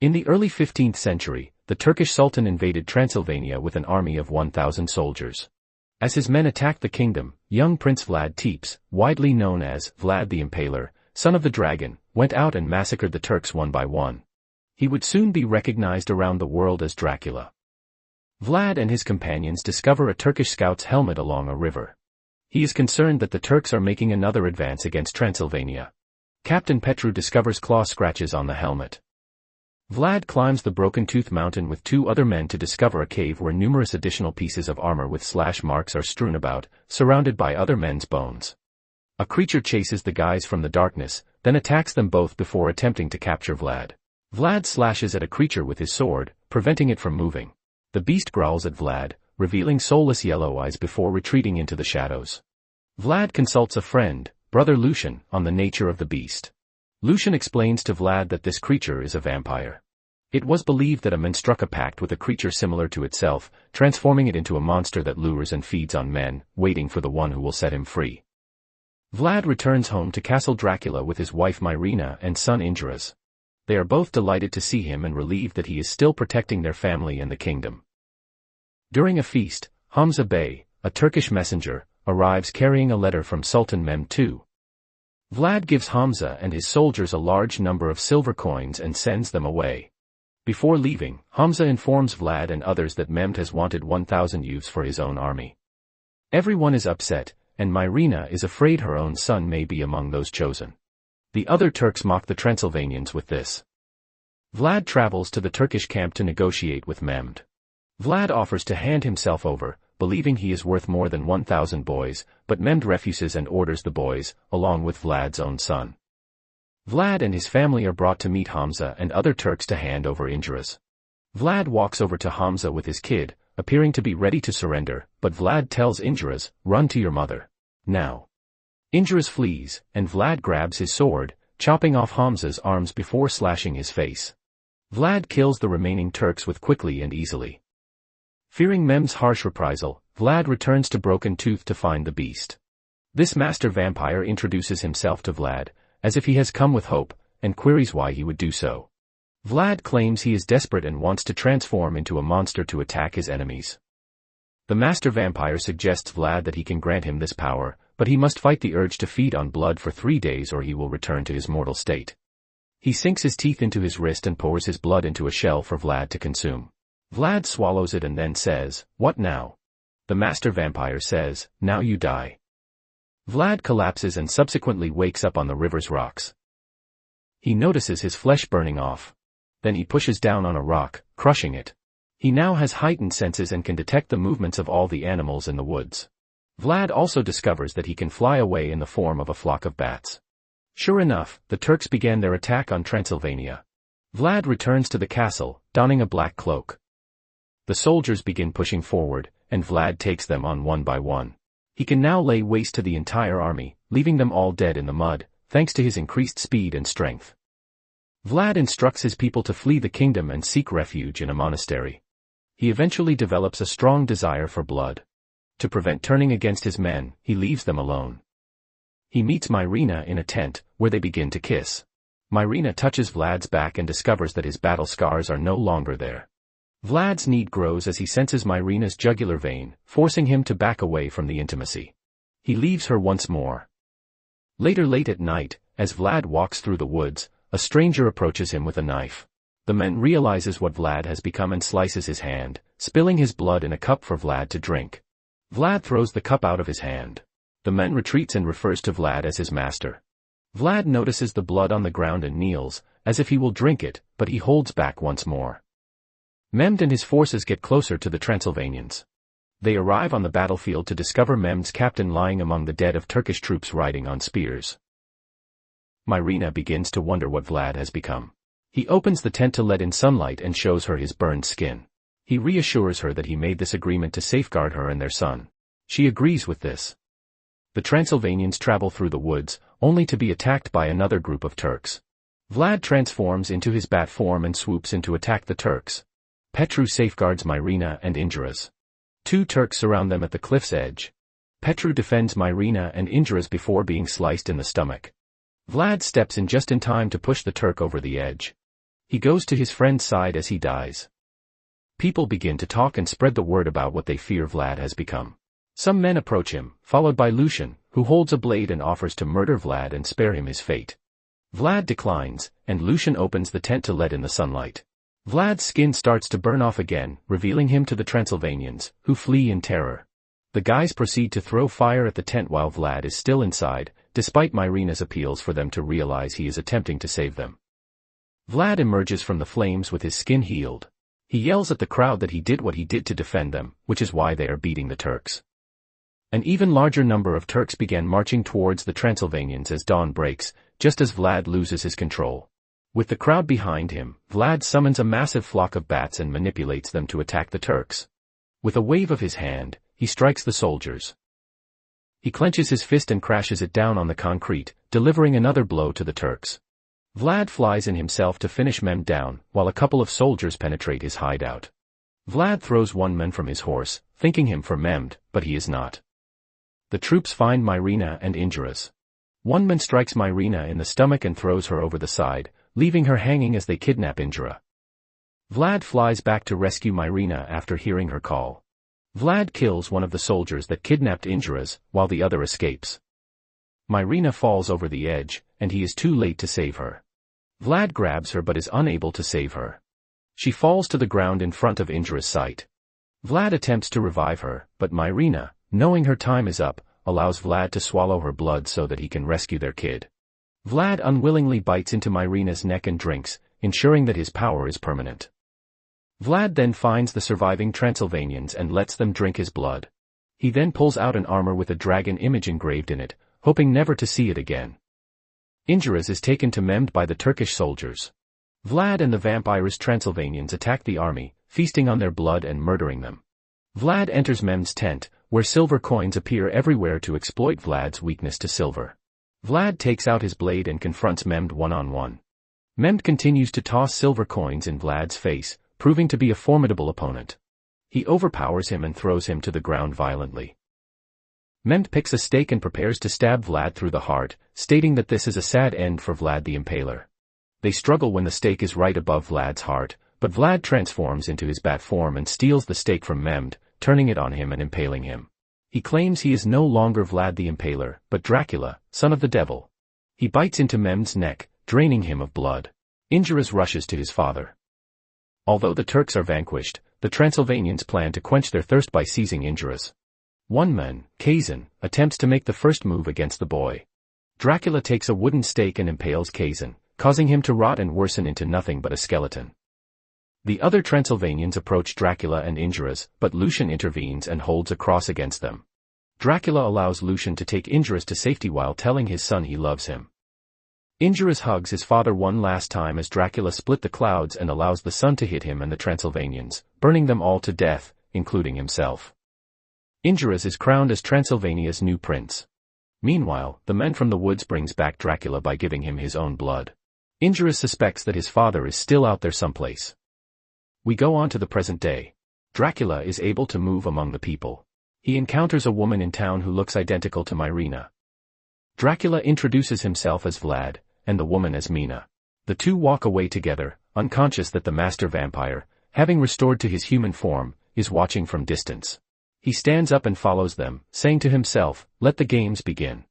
In the early 15th century, the Turkish Sultan invaded Transylvania with an army of 1,000 soldiers. As his men attacked the kingdom, young Prince Vlad Tepes, widely known as Vlad the Impaler, son of the dragon, went out and massacred the Turks one by one. He would soon be recognized around the world as Dracula. Vlad and his companions discover a Turkish scout's helmet along a river. He is concerned that the Turks are making another advance against Transylvania. Captain Petru discovers claw scratches on the helmet. Vlad climbs the Broken Tooth Mountain with 2 other men to discover a cave where numerous additional pieces of armor with slash marks are strewn about, surrounded by other men's bones. A creature chases the guys from the darkness, then attacks them both before attempting to capture Vlad. Vlad slashes at a creature with his sword, preventing it from moving. The beast growls at Vlad, revealing soulless yellow eyes before retreating into the shadows. Vlad consults a friend, brother Lucian, on the nature of the beast. Lucian explains to Vlad that this creature is a vampire. It was believed that a man struck a pact with a creature similar to itself, transforming it into a monster that lures and feeds on men, waiting for the one who will set him free. Vlad returns home to Castle Dracula with his wife Myrina and son Indras. They are both delighted to see him and relieved that he is still protecting their family and the kingdom. During a feast, Hamza Bey, a Turkish messenger, arrives carrying a letter from Sultan Mehmed II. Vlad gives Hamza and his soldiers a large number of silver coins and sends them away. Before leaving, Hamza informs Vlad and others that Mehmed has wanted 1,000 youths for his own army. Everyone is upset, and Myrina is afraid her own son may be among those chosen. The other Turks mock the Transylvanians with this. Vlad travels to the Turkish camp to negotiate with Mehmed. Vlad offers to hand himself over, believing he is worth more than 1,000 boys, but Mehmed refuses and orders the boys, along with Vlad's own son. Vlad and his family are brought to meet Hamza and other Turks to hand over Indras. Vlad walks over to Hamza with his kid, appearing to be ready to surrender, but Vlad tells Indras, "Run to your mother. Now." Indras flees, and Vlad grabs his sword, chopping off Hamza's arms before slashing his face. Vlad kills the remaining Turks with quickly and easily. Fearing Mehmed's harsh reprisal, Vlad returns to Broken Tooth to find the beast. This master vampire introduces himself to Vlad, as if he has come with hope, and queries why he would do so. Vlad claims he is desperate and wants to transform into a monster to attack his enemies. The master vampire suggests Vlad that he can grant him this power, but he must fight the urge to feed on blood for 3 days or he will return to his mortal state. He sinks his teeth into his wrist and pours his blood into a shell for Vlad to consume. Vlad swallows it and then says, "What now?" The master vampire says, "Now you die." Vlad collapses and subsequently wakes up on the river's rocks. He notices his flesh burning off. Then he pushes down on a rock, crushing it. He now has heightened senses and can detect the movements of all the animals in the woods. Vlad also discovers that he can fly away in the form of a flock of bats. Sure enough, the Turks began their attack on Transylvania. Vlad returns to the castle, donning a black cloak. The soldiers begin pushing forward, and Vlad takes them on one by one. He can now lay waste to the entire army, leaving them all dead in the mud, thanks to his increased speed and strength. Vlad instructs his people to flee the kingdom and seek refuge in a monastery. He eventually develops a strong desire for blood. To prevent turning against his men, he leaves them alone. He meets Myrina in a tent, where they begin to kiss. Myrina touches Vlad's back and discovers that his battle scars are no longer there. Vlad's need grows as he senses Myrina's jugular vein, forcing him to back away from the intimacy. He leaves her once more. Later late at night, as Vlad walks through the woods, a stranger approaches him with a knife. The man realizes what Vlad has become and slices his hand, spilling his blood in a cup for Vlad to drink. Vlad throws the cup out of his hand. The man retreats and refers to Vlad as his master. Vlad notices the blood on the ground and kneels, as if he will drink it, but he holds back once more. Mehmed and his forces get closer to the Transylvanians. They arrive on the battlefield to discover Mehmed's captain lying among the dead of Turkish troops riding on spears. Myrina begins to wonder what Vlad has become. He opens the tent to let in sunlight and shows her his burned skin. He reassures her that he made this agreement to safeguard her and their son. She agrees with this. The Transylvanians travel through the woods, only to be attacked by another group of Turks. Vlad transforms into his bat form and swoops in to attack the Turks. Petru safeguards Myrina and Indras. 2 Turks surround them at the cliff's edge. Petru defends Myrina and Indras before being sliced in the stomach. Vlad steps in just in time to push the Turk over the edge. He goes to his friend's side as he dies. People begin to talk and spread the word about what they fear Vlad has become. Some men approach him, followed by Lucian, who holds a blade and offers to murder Vlad and spare him his fate. Vlad declines, and Lucian opens the tent to let in the sunlight. Vlad's skin starts to burn off again, revealing him to the Transylvanians, who flee in terror. The guys proceed to throw fire at the tent while Vlad is still inside, despite Myrina's appeals for them to realize he is attempting to save them. Vlad emerges from the flames with his skin healed. He yells at the crowd that he did what he did to defend them, which is why they are beating the Turks. An even larger number of Turks began marching towards the Transylvanians as dawn breaks, just as Vlad loses his control. With the crowd behind him, Vlad summons a massive flock of bats and manipulates them to attack the Turks. With a wave of his hand, he strikes the soldiers. He clenches his fist and crashes it down on the concrete, delivering another blow to the Turks. Vlad flies in himself to finish Mehmed down, while a couple of soldiers penetrate his hideout. Vlad throws one man from his horse, thinking him for Mehmed, but he is not. The troops find Myrina and Indras. One man strikes Myrina in the stomach and throws her over the side, leaving her hanging as they kidnap Indra. Vlad flies back to rescue Myrina after hearing her call. Vlad kills one of the soldiers that kidnapped Indras, while the other escapes. Myrina falls over the edge, and he is too late to save her. Vlad grabs her but is unable to save her. She falls to the ground in front of Indra's sight. Vlad attempts to revive her, but Myrina, knowing her time is up, allows Vlad to swallow her blood so that he can rescue their kid. Vlad unwillingly bites into Myrina's neck and drinks, ensuring that his power is permanent. Vlad then finds the surviving Transylvanians and lets them drink his blood. He then pulls out an armor with a dragon image engraved in it, hoping never to see it again. Indras is taken to Mehmed by the Turkish soldiers. Vlad and the vampirous Transylvanians attack the army, feasting on their blood and murdering them. Vlad enters Mehmed's tent, where silver coins appear everywhere to exploit Vlad's weakness to silver. Vlad takes out his blade and confronts Mehmed one-on-one. Mehmed continues to toss silver coins in Vlad's face, proving to be a formidable opponent. He overpowers him and throws him to the ground violently. Mehmed picks a stake and prepares to stab Vlad through the heart, stating that this is a sad end for Vlad the Impaler. They struggle when the stake is right above Vlad's heart, but Vlad transforms into his bat form and steals the stake from Mehmed, turning it on him and impaling him. He claims he is no longer Vlad the Impaler, but Dracula, son of the devil. He bites into Mehmed's neck, draining him of blood. Indras rushes to his father. Although the Turks are vanquished, the Transylvanians plan to quench their thirst by seizing Indras. One man, Kazan, attempts to make the first move against the boy. Dracula takes a wooden stake and impales Kazan, causing him to rot and worsen into nothing but a skeleton. The other Transylvanians approach Dracula and Indras, but Lucian intervenes and holds a cross against them. Dracula allows Lucian to take Indras to safety while telling his son he loves him. Indras hugs his father one last time as Dracula split the clouds and allows the sun to hit him and the Transylvanians, burning them all to death, including himself. Indras is crowned as Transylvania's new prince. Meanwhile, the man from the woods brings back Dracula by giving him his own blood. Indras suspects that his father is still out there someplace. We go on to the present day. Dracula is able to move among the people. He encounters a woman in town who looks identical to Myrina. Dracula introduces himself as Vlad, and the woman as Mina. The two walk away together, unconscious that the master vampire, having restored to his human form, is watching from distance. He stands up and follows them, saying to himself, "Let the games begin."